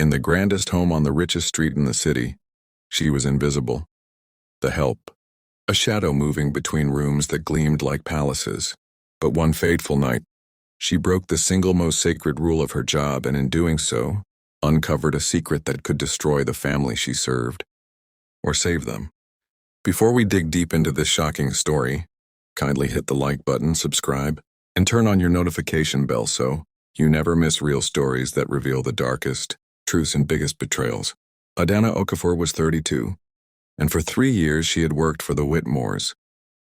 In the grandest home on the richest street in the city, she was invisible. The help. A shadow moving between rooms that gleamed like palaces. But one fateful night, she broke the single most sacred rule of her job and in doing so, uncovered a secret that could destroy the family she served. Or save them. Before we dig deep into this shocking story, kindly hit the like button, subscribe, and turn on your notification bell so you never miss real stories that reveal the darkest truths and biggest betrayals. Adana Okafor was 32, and for 3 years she had worked for the Whitmores,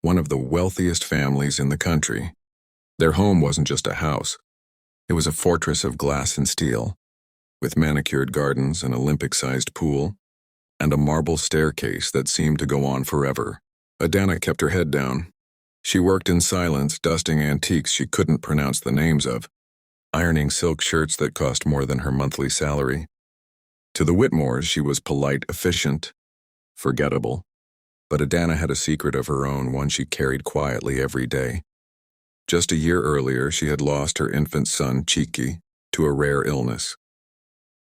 one of the wealthiest families in the country. Their home wasn't just a house. It was a fortress of glass and steel, with manicured gardens, an Olympic-sized pool, and a marble staircase that seemed to go on forever. Adana kept her head down. She worked in silence, dusting antiques she couldn't pronounce the names of, ironing silk shirts that cost more than her monthly salary. To the Whitmores, she was polite, efficient, forgettable. But Adana had a secret of her own, one she carried quietly every day. Just a year earlier, she had lost her infant son, Chiki, to a rare illness.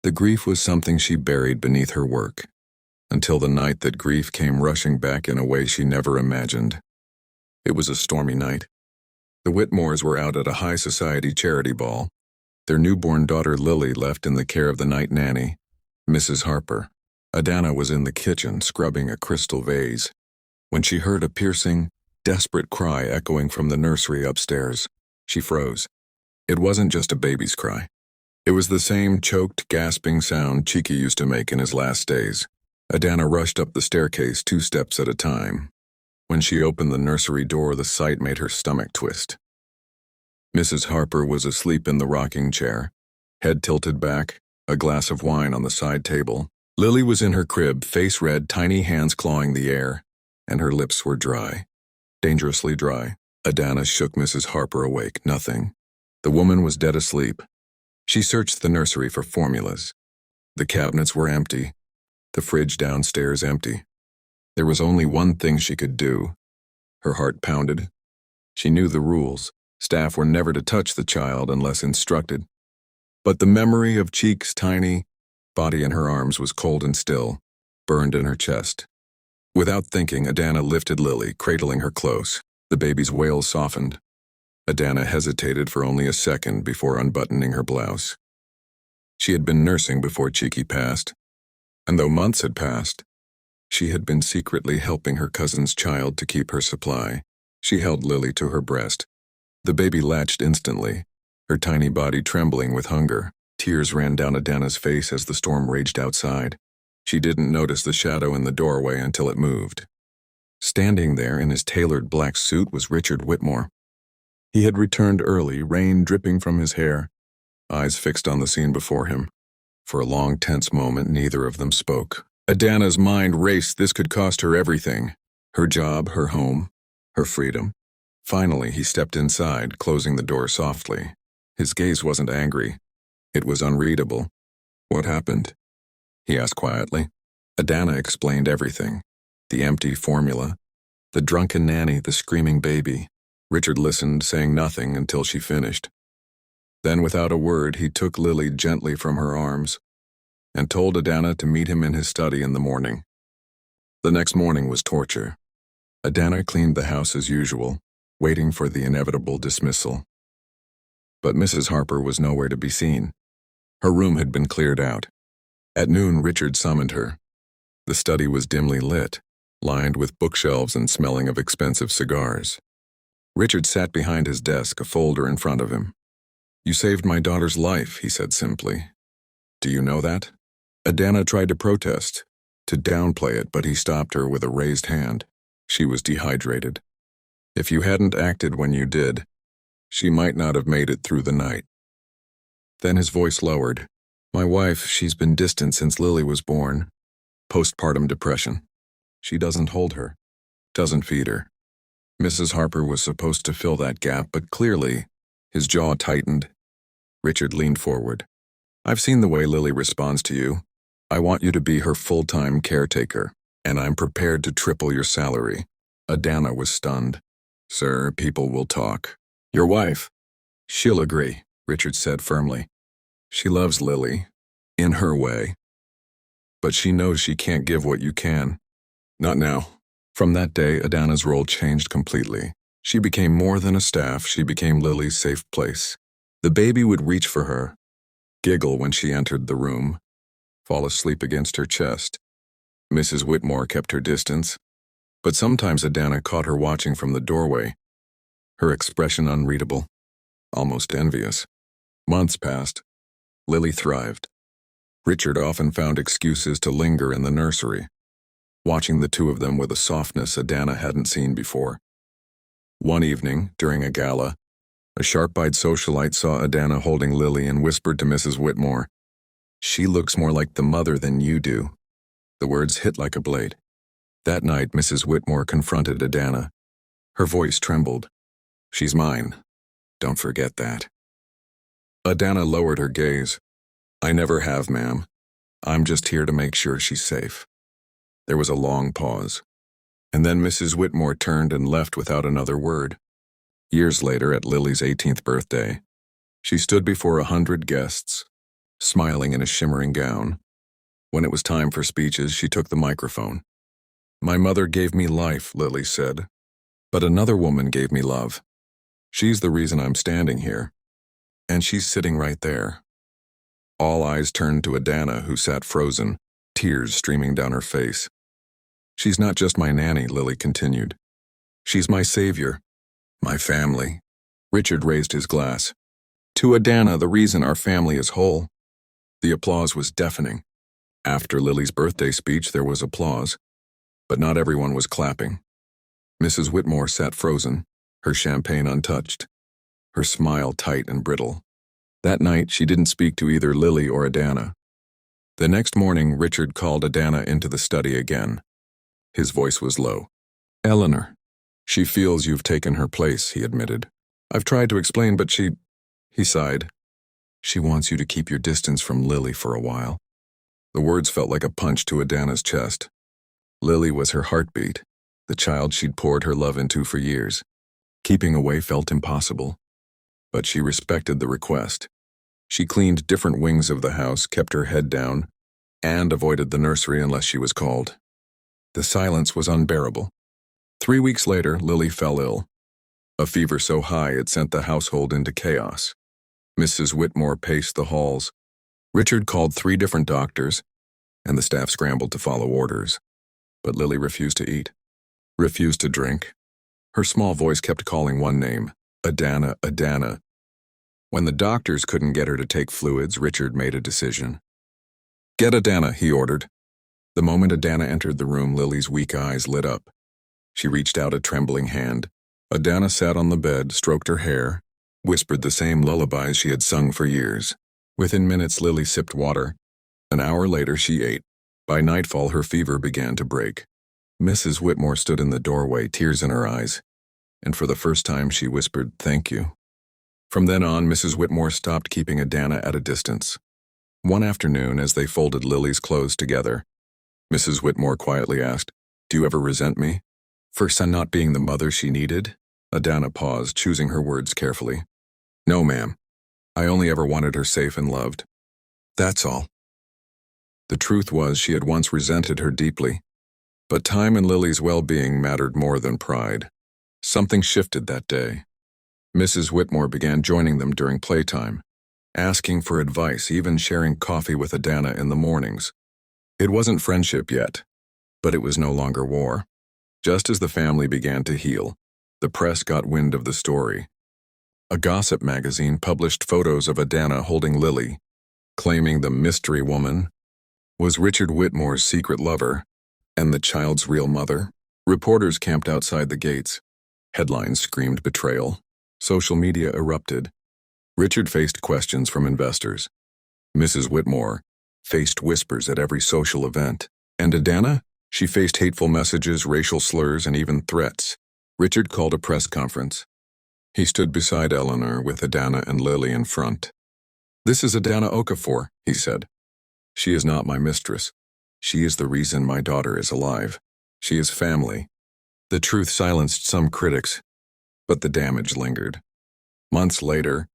The grief was something she buried beneath her work, until the night that grief came rushing back in a way she never imagined. It was a stormy night. The Whitmores were out at a high society charity ball, their newborn daughter Lily left in the care of the night nanny, Mrs. Harper. Adana was in the kitchen scrubbing a crystal vase when she heard a piercing, desperate cry echoing from the nursery upstairs. She froze. It wasn't just a baby's cry. It was the same choked, gasping sound Chiki used to make in his last days. Adana rushed up the staircase 2 steps at a time. When she opened the nursery door, the sight made her stomach twist. Mrs. Harper was asleep in the rocking chair, head tilted back, a glass of wine on the side table. Lily was in her crib, face red, tiny hands clawing the air, and her lips were dry. Dangerously dry. Adana shook Mrs. Harper awake. Nothing. The woman was dead asleep. She searched the nursery for formulas. The cabinets were empty. The fridge downstairs empty. There was only one thing she could do. Her heart pounded. She knew the rules. Staff were never to touch the child unless instructed. But the memory of Cheek's tiny body in her arms was cold and still, burned in her chest. Without thinking, Adana lifted Lily, cradling her close. The baby's wails softened. Adana hesitated for only a second before unbuttoning her blouse. She had been nursing before Cheeky passed, and though months had passed, she had been secretly helping her cousin's child to keep her supply. She held Lily to her breast. The baby latched instantly, her tiny body trembling with hunger. Tears ran down Adana's face as the storm raged outside. She didn't notice the shadow in the doorway until it moved. Standing there in his tailored black suit was Richard Whitmore. He had returned early, rain dripping from his hair, eyes fixed on the scene before him. For a long, tense moment, neither of them spoke. Adana's mind raced. This could cost her everything. Her job, her home, her freedom. Finally, he stepped inside, closing the door softly. His gaze wasn't angry. It was unreadable. "What happened?" he asked quietly. Adana explained everything. The empty formula, the drunken nanny, the screaming baby. Richard listened, saying nothing until she finished. Then, without a word, he took Lily gently from her arms and told Adana to meet him in his study in the morning. The next morning was torture. Adana cleaned the house as usual, waiting for the inevitable dismissal. But Mrs. Harper was nowhere to be seen. Her room had been cleared out. At noon, Richard summoned her. The study was dimly lit, lined with bookshelves and smelling of expensive cigars. Richard sat behind his desk, a folder in front of him. "You saved my daughter's life," he said simply. "Do you know that?" Adana tried to protest, to downplay it, but he stopped her with a raised hand. She was dehydrated. If you hadn't acted when you did, she might not have made it through the night. Then his voice lowered. "My wife, she's been distant since Lily was born. Postpartum depression. She doesn't hold her, doesn't feed her." Mrs. Harper was supposed to fill that gap, but clearly, his jaw tightened. Richard leaned forward. "I've seen the way Lily responds to you. I want you to be her full-time caretaker, and I'm prepared to triple your salary." Adana was stunned. "Sir, people will talk." "Your wife?" "She'll agree," Richard said firmly. "She loves Lily. in her way. But she knows she can't give what you can. Not now. From that day, Adana's role changed completely. She became more than a staff, she became Lily's safe place. The baby would reach for her, giggle when she entered the room, fall asleep against her chest. Mrs. Whitmore kept her distance, but sometimes Adana caught her watching from the doorway, her expression unreadable, almost envious. Months passed. Lily thrived. Richard often found excuses to linger in the nursery, watching the two of them with a softness Adana hadn't seen before. One evening, during a gala, a sharp-eyed socialite saw Adana holding Lily and whispered to Mrs. Whitmore, "She looks more like the mother than you do." The words hit like a blade. That night, Mrs. Whitmore confronted Adana. Her voice trembled. "She's mine. Don't forget that." Adana lowered her gaze. "I never have, ma'am. I'm just here to make sure she's safe." There was a long pause. And then Mrs. Whitmore turned and left without another word. Years later, at Lily's 18th birthday, she stood before 100 guests, smiling in a shimmering gown. When it was time for speeches, she took the microphone. "My mother gave me life," Lily said, "but another woman gave me love. She's the reason I'm standing here. And she's sitting right there." All eyes turned to Adana, who sat frozen, tears streaming down her face. "She's not just my nanny," Lily continued. "She's my savior, my family." Richard raised his glass. "To Adana, the reason our family is whole." The applause was deafening. After Lily's birthday speech, there was applause, but not everyone was clapping. Mrs. Whitmore sat frozen, her champagne untouched, her smile tight and brittle. That night, she didn't speak to either Lily or Adana. The next morning, Richard called Adana into the study again. His voice was low. "Eleanor, she feels you've taken her place," he admitted. "I've tried to explain, but he sighed. "She wants you to keep your distance from Lily for a while." The words felt like a punch to Adana's chest. Lily was her heartbeat, the child she'd poured her love into for years. Keeping away felt impossible, but she respected the request. She cleaned different wings of the house, kept her head down, and avoided the nursery unless she was called. The silence was unbearable. 3 weeks later, Lily fell ill. A fever so high it sent the household into chaos. Mrs. Whitmore paced the halls. Richard called 3 different doctors, and the staff scrambled to follow orders. But Lily refused to eat, refused to drink. Her small voice kept calling one name, Adana, Adana. When the doctors couldn't get her to take fluids, Richard made a decision. "Get Adana," he ordered. The moment Adana entered the room, Lily's weak eyes lit up. She reached out a trembling hand. Adana sat on the bed, stroked her hair, whispered the same lullabies she had sung for years. Within minutes, Lily sipped water. An hour later, she ate. By nightfall, her fever began to break. Mrs. Whitmore stood in the doorway, tears in her eyes, and for the first time she whispered, "Thank you." From then on, Mrs. Whitmore stopped keeping Adana at a distance. One afternoon, as they folded Lily's clothes together, Mrs. Whitmore quietly asked, "Do you ever resent me for not being the mother she needed?" Adana paused, choosing her words carefully. "No, ma'am. I only ever wanted her safe and loved. That's all." The truth was she had once resented her deeply, but time and Lily's well-being mattered more than pride. Something shifted that day. Mrs. Whitmore began joining them during playtime, asking for advice, even sharing coffee with Adana in the mornings. It wasn't friendship yet, but it was no longer war. Just as the family began to heal, the press got wind of the story. A gossip magazine published photos of Adana holding Lily, claiming the mystery woman was Richard Whitmore's secret lover and the child's real mother. Reporters camped outside the gates. Headlines screamed betrayal. Social media erupted. Richard faced questions from investors. Mrs. Whitmore faced whispers at every social event. And Adana? She faced hateful messages, racial slurs, and even threats. Richard called a press conference. He stood beside Eleanor with Adana and Lily in front. "This is Adana Okafor," he said. "She is not my mistress. She is the reason my daughter is alive. She is family." The truth silenced some critics, but the damage lingered. Months later,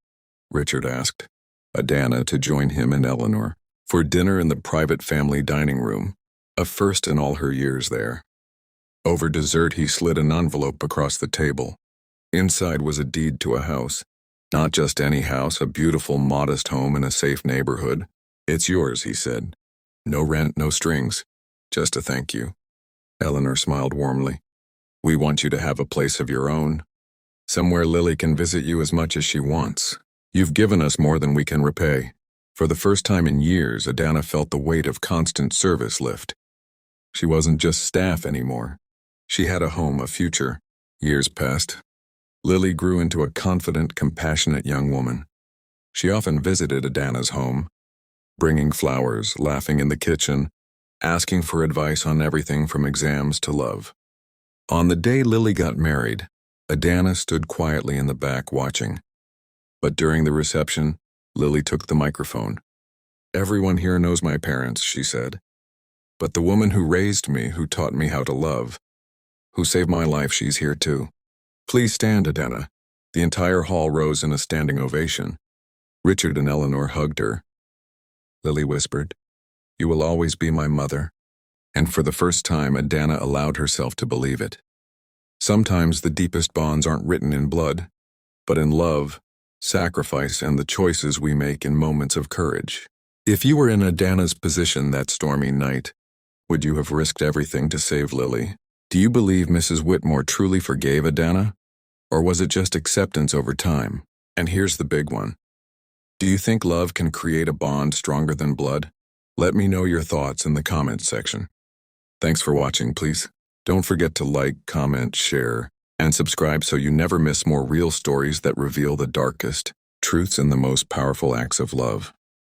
Richard asked Adana to join him and Eleanor for dinner in the private family dining room, a first in all her years there. Over dessert, he slid an envelope across the table. Inside was a deed to a house. Not just any house, a beautiful, modest home in a safe neighborhood. "It's yours," he said. "No rent, no strings. Just a thank you." Eleanor smiled warmly. "We want you to have a place of your own. Somewhere Lily can visit you as much as she wants. You've given us more than we can repay." For the first time in years, Adana felt the weight of constant service lift. She wasn't just staff anymore. She had a home, a future. Years passed. Lily grew into a confident, compassionate young woman. She often visited Adana's home, bringing flowers, laughing in the kitchen, asking for advice on everything from exams to love. On the day Lily got married, Adana stood quietly in the back watching. But during the reception, Lily took the microphone. "Everyone here knows my parents," she said. "But the woman who raised me, who taught me how to love, who saved my life, she's here too. Please stand, Adana." The entire hall rose in a standing ovation. Richard and Eleanor hugged her. Lily whispered, "You will always be my mother." And for the first time, Adana allowed herself to believe it. Sometimes the deepest bonds aren't written in blood, but in love, sacrifice, and the choices we make in moments of courage. If you were in Adana's position that stormy night, would you have risked everything to save Lily? Do you believe Mrs. Whitmore truly forgave Adana? Or was it just acceptance over time? And here's the big one. Do you think love can create a bond stronger than blood? Let me know your thoughts in the comments section. Thanks for watching. Please don't forget to like, comment, share, and subscribe so you never miss more real stories that reveal the darkest truths and the most powerful acts of love.